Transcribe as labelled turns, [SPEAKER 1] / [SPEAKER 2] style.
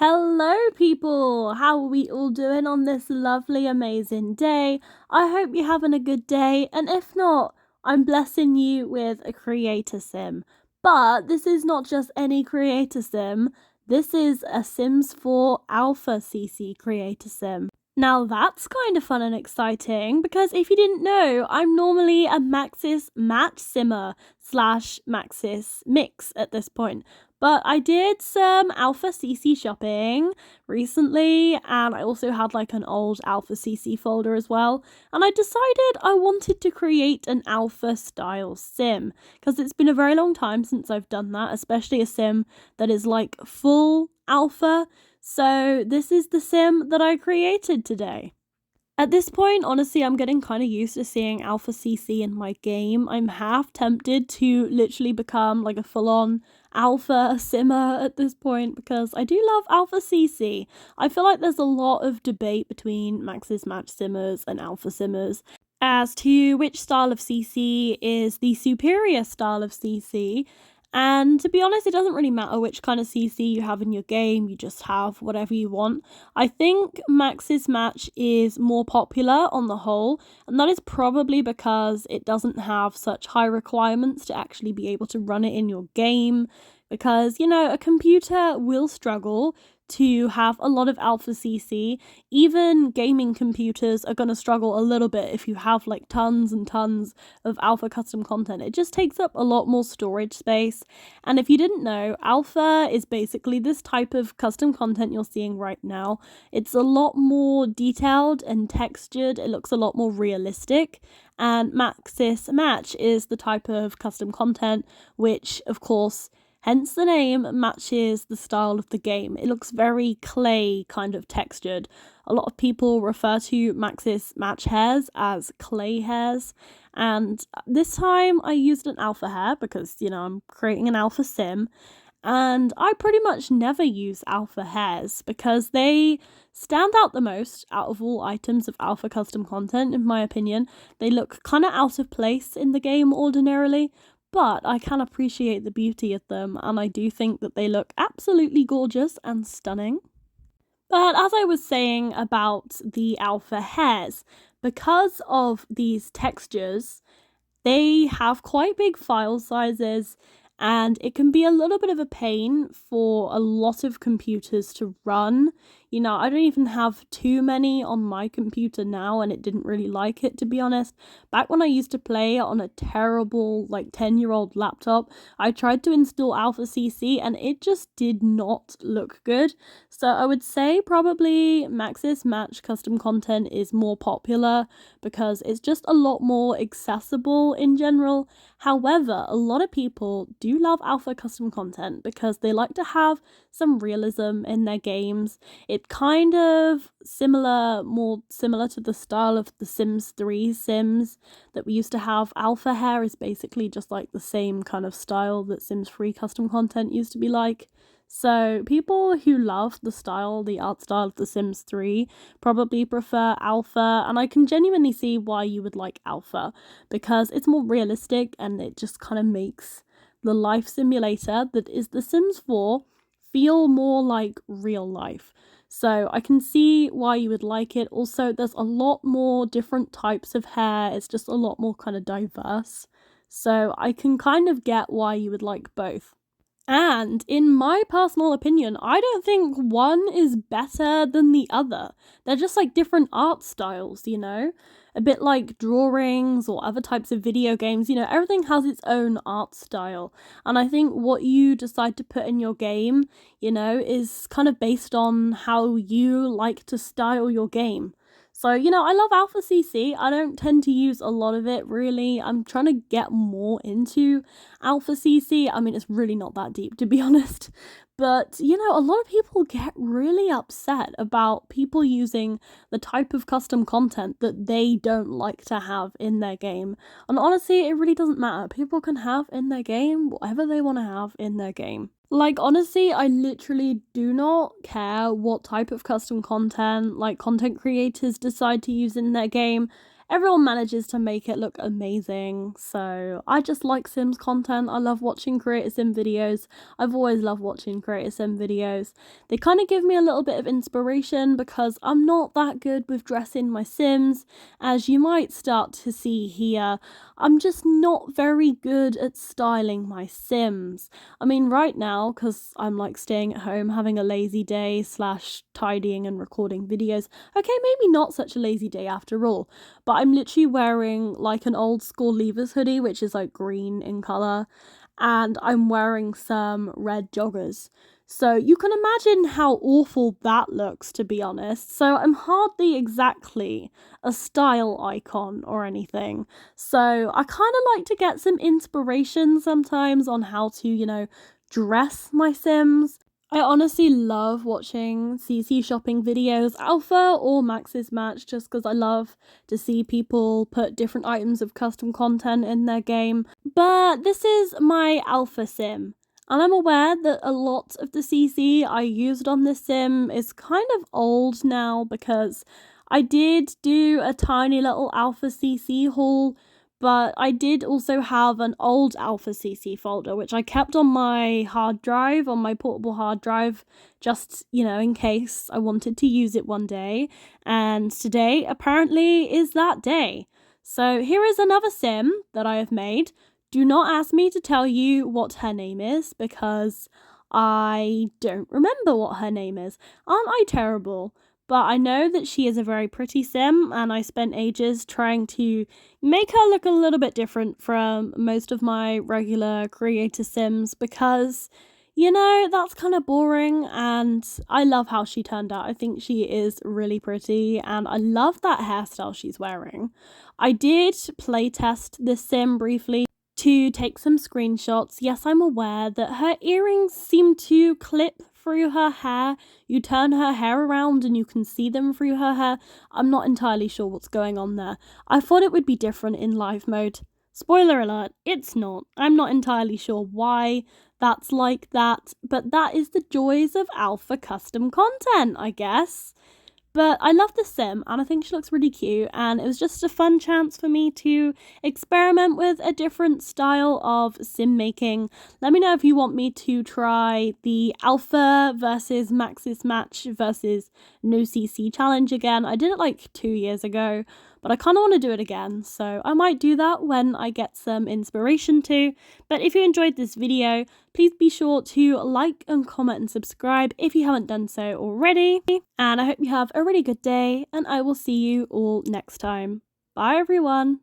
[SPEAKER 1] Hello, people! How are we all doing on this lovely, amazing day? I hope you're having a good day, and if not, I'm blessing you with a creator sim. But this is not just any creator sim, this is a Sims 4 Alpha CC creator sim. Now that's kind of fun and exciting because if you didn't know, I'm normally a Maxis match simmer slash Maxis mix at this point. But I did some Alpha CC shopping recently, and I also had like an old Alpha CC folder as well. And I decided I wanted to create an Alpha style sim because it's been a very long time since I've done that, especially a sim that is like full Alpha. So this is the sim that I created today. At this point, honestly, I'm getting kind of used to seeing Alpha CC in my game. I'm half tempted to literally become like a full-on Alpha simmer at this point because I do love Alpha CC. I feel like there's a lot of debate between Max's Match simmers and Alpha simmers as to which style of CC is the superior style of CC. And to be honest, it doesn't really matter which kind of CC you have in your game, you just have whatever you want. I think Max's Match is more popular on the whole, and that is probably because it doesn't have such high requirements to actually be able to run it in your game. Because, a computer will struggle to have a lot of Alpha CC. Even gaming computers are going to struggle a little bit if you have like tons and tons of Alpha custom content. It just takes up a lot more storage space. And if you didn't know, Alpha is basically this type of custom content you're seeing right now. It's a lot more detailed and textured. It looks a lot more realistic. And Maxis Match is the type of custom content which, of course, hence the name, matches the style of the game. It looks very clay kind of textured. A lot of people refer to Maxis Match hairs as clay hairs. And this time I used an alpha hair because, I'm creating an alpha sim. And I pretty much never use alpha hairs because they stand out the most out of all items of alpha custom content, in my opinion. They look kind of out of place in the game ordinarily, but I can appreciate the beauty of them, and I do think that they look absolutely gorgeous and stunning. But as I was saying about the alpha hairs, because of these textures, they have quite big file sizes, and it can be a little bit of a pain for a lot of computers to run. I don't even have too many on my computer now, and it didn't really like it, to be honest. Back when I used to play on a terrible, 10-year-old laptop, I tried to install Alpha CC, and it just did not look good. So I would say probably Maxis Match custom content is more popular because it's just a lot more accessible in general. However, a lot of people do love alpha custom content because they like to have some realism in their games. It kind of more similar to the style of the Sims 3 Sims that we used to have. Alpha hair is basically just like the same kind of style that Sims 3 custom content used to be like. So people who love the art style of The Sims 3 probably prefer Alpha, and I can genuinely see why you would like Alpha, because it's more realistic and it just kind of makes the life simulator that is The Sims 4 feel more like real life. So I can see why you would like it. Also, there's a lot more different types of hair. It's just a lot more kind of diverse. So I can kind of get why you would like both. And in my personal opinion, I don't think one is better than the other. They're just like different art styles, A bit like drawings or other types of video games, everything has its own art style. And I think what you decide to put in your game, is kind of based on how you like to style your game. So, I love Alpha CC. I don't tend to use a lot of it, really. I'm trying to get more into Alpha CC. I mean, it's really not that deep, to be honest. But, a lot of people get really upset about people using the type of custom content that they don't like to have in their game. And honestly, it really doesn't matter. People can have in their game whatever they want to have in their game. Honestly, I literally do not care what type of custom content, content creators decide to use in their game. everyone manages to make it look amazing. So I just like Sims content. I love watching Creator Sim videos. I've always loved watching Creator Sim videos. They kind of give me a little bit of inspiration because I'm not that good with dressing my Sims. As you might start to see here, I'm just not very good at styling my Sims. I mean, right now, because I'm like staying at home having a lazy day slash tidying and recording videos. Okay, maybe not such a lazy day after all, but I'm literally wearing like an old school Leavers hoodie, which is like green in colour, and I'm wearing some red joggers. So you can imagine how awful that looks, to be honest. So I'm hardly exactly a style icon or anything. So I kind of like to get some inspiration sometimes on how to, dress my Sims. I honestly love watching CC shopping videos, Alpha or Max's Match, just because I love to see people put different items of custom content in their game. But this is my Alpha Sim, and I'm aware that a lot of the CC I used on this Sim is kind of old now because I did do a tiny little Alpha CC haul, but I did also have an old Alpha CC folder, which I kept on my hard drive, on my portable hard drive, just, in case I wanted to use it one day. And today, apparently, is that day. So here is another Sim that I have made. Do not ask me to tell you what her name is, because I don't remember what her name is. Aren't I terrible? But I know that she is a very pretty Sim, and I spent ages trying to make her look a little bit different from most of my regular creator Sims because, that's kind of boring, and I love how she turned out. I think she is really pretty, and I love that hairstyle she's wearing. I did playtest this Sim briefly to take some screenshots. Yes, I'm aware that her earrings seem to clip through her hair. You turn her hair around and you can see them through her hair. I'm not entirely sure what's going on there. I thought it would be different in live mode. Spoiler alert, it's not. I'm not entirely sure why that's like that, but that is the joys of alpha custom content, I guess. But I love the sim, and I think she looks really cute, and it was just a fun chance for me to experiment with a different style of sim making. Let me know if you want me to try the Alpha versus Max's Match versus No CC challenge again. I did it like 2 years ago, but I kind of want to do it again, so I might do that when I get some inspiration to. But if you enjoyed this video, please be sure to like and comment and subscribe if you haven't done so already. And I hope you have a really good day, and I will see you all next time. Bye everyone!